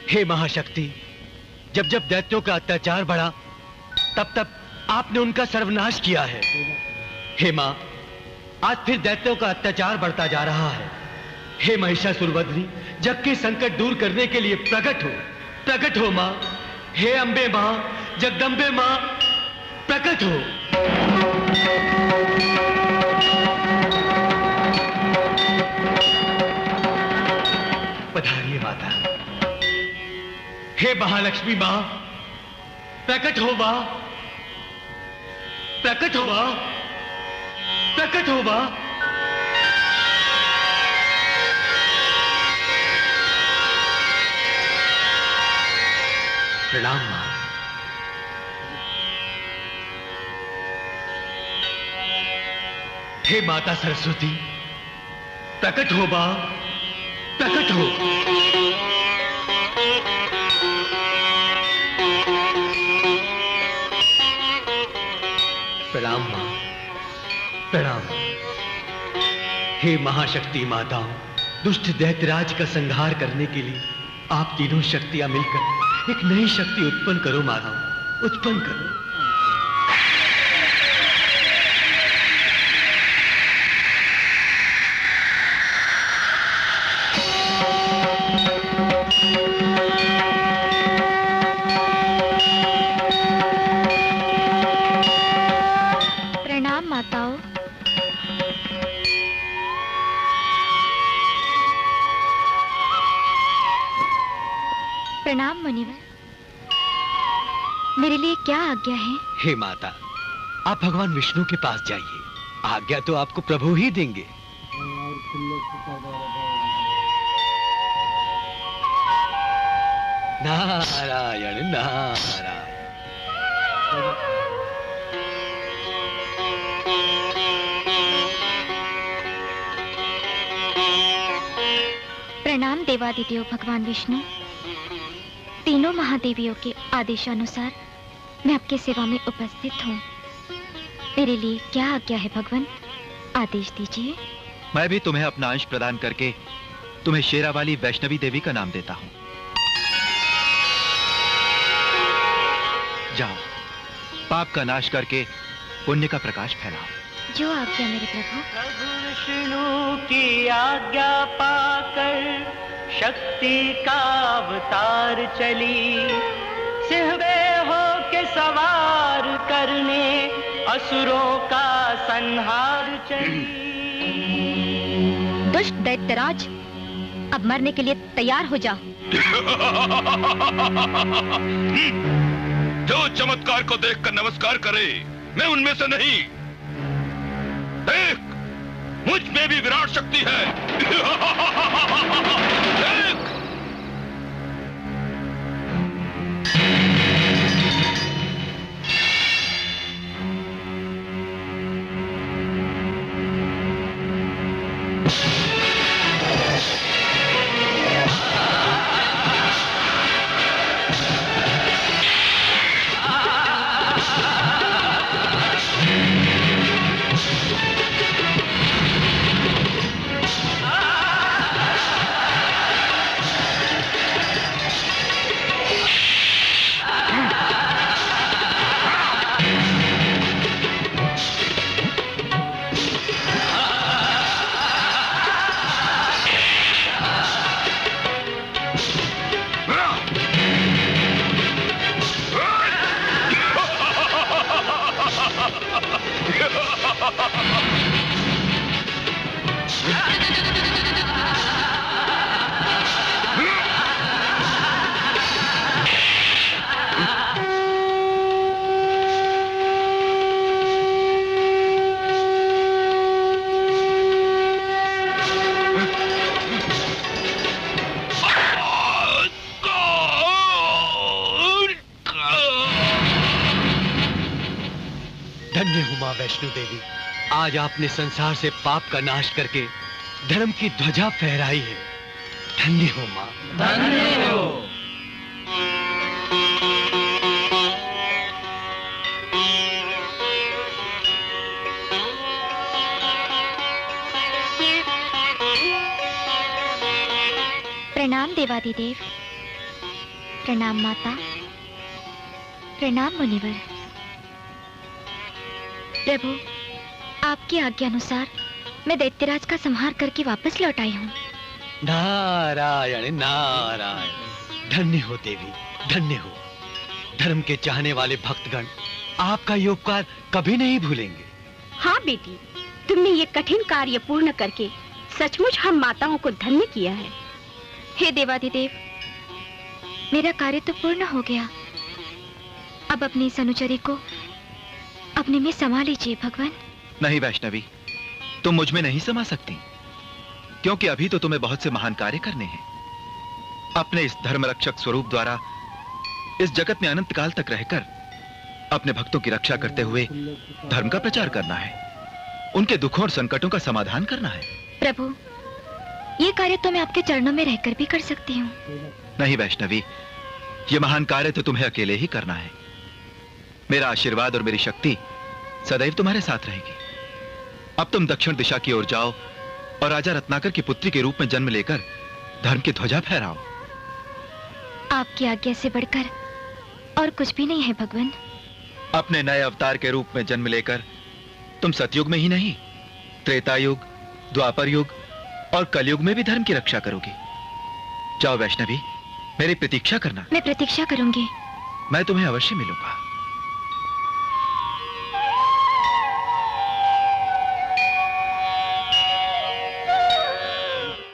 हे महाशक्ति, जब जब दैत्यों का अत्याचार बढ़ा तब तब आपने उनका सर्वनाश किया है। हे मां, आज फिर दैत्यों का अत्याचार बढ़ता जा रहा है। हे महिषासुरवध्नी, जग के संकट दूर करने के लिए प्रकट हो मां। हे अंबे मां, जगदंबे मां, प्रकट हो। पधारिए माता। हे महालक्ष्मी मां, प्रकट हो मां, प्रकट हो मां, प्रकट हो मां। प्रणाम मां। हे माता सरस्वती, प्रकट हो मां, प्रकट हो। प्रणाम मां, प्रणाम। हे महाशक्ति माताओं, दुष्ट दैत्यराज का संहार करने के लिए आप तीनों शक्तियां मिलकर एक नई शक्ति उत्पन्न करो माताओं, उत्पन्न करो। प्रणाम माताओं। प्रणाम मुनिवर। मेरे लिए क्या आज्ञा है? हे माता, आप भगवान विष्णु के पास जाइए। आज्ञा तो आपको प्रभु ही देंगे। नारायण नारायण। प्रणाम देवादिदेव भगवान विष्णु। तीनों महादेवियों के आदेशानुसार मैं आपकी सेवा में उपस्थित हूँ। मेरे लिए क्या आज्ञा है भगवान? आदेश दीजिए। मैं भी तुम्हें अपना अंश प्रदान करके तुम्हें शेरावाली वैष्णवी देवी का नाम देता हूँ। जाओ, पाप का नाश करके पुण्य का प्रकाश फैलाओ। जो आज्ञा मेरे प्रभु। प्रभु विष्णु की आज्ञा पाकर शक्ति का अवतार चली, सिंह हो के सवार करने असुरों का संहार चली। दुष्ट दैत्यराज, अब मरने के लिए तैयार हो जाओ। जो चमत्कार को देखकर नमस्कार करे, मैं उनमें से नहीं। देख, मुझ में भी विराट शक्ति है। देख। धन्य हूं मां वैष्णो देवी, आज आपने संसार से पाप का नाश करके धर्म की ध्वजा फहराई है। धन्य हो मां, धन्य हो। प्रणाम देवादिदेव। प्रणाम माता, प्रणाम मुनिवर। प्रभु, आपकी आज्ञा अनुसार मैं दैत्यराज का संहार करके वापस लौट आई हूँ। नारायण नारायण, धन्य हो देवी, धन्य हो। धर्म के चाहने वाले भक्तगण आपका ये उपकार कभी नहीं भूलेंगे। हाँ बेटी, तुमने ये कठिन कार्य पूर्ण करके सचमुच हम माताओं को धन्य किया है। हे देवाधिदेव, मेरा कार्य तो पूर्ण हो गया। अब अपनी इस अनुचरी को अपने में समा लीजिए भगवान। नहीं वैष्णवी, तुम मुझ में नहीं समा सकती, क्योंकि अभी तो तुम्हें बहुत से महान कार्य करने हैं। अपने इस धर्मरक्षक स्वरूप द्वारा इस जगत में अनंत काल तक रहकर अपने भक्तों की रक्षा करते हुए धर्म का प्रचार करना है, उनके दुखों और संकटों का समाधान करना है। प्रभु, ये कार्य तो मैं आपके चरणों में रहकर भी कर सकती हूँ। नहीं वैष्णवी, ये महान कार्य तो तुम्हें अकेले ही करना है। मेरा आशीर्वाद और मेरी शक्ति सदैव तुम्हारे साथ रहेगी। अब तुम दक्षिण दिशा की ओर जाओ और राजा रत्नाकर की पुत्री के रूप में जन्म लेकर धर्म की ध्वजा फहराओ। आपकी आज्ञा से बढ़कर और कुछ भी नहीं है भगवान। अपने नए अवतार के रूप में जन्म लेकर तुम सतयुग में ही नहीं, त्रेता युग, द्वापर युग और कलयुग में भी धर्म की रक्षा करोगी। जाओ वैष्णवी, मेरी प्रतीक्षा करना। मैं प्रतीक्षा करूंगी। मैं तुम्हें अवश्य मिलूंगा।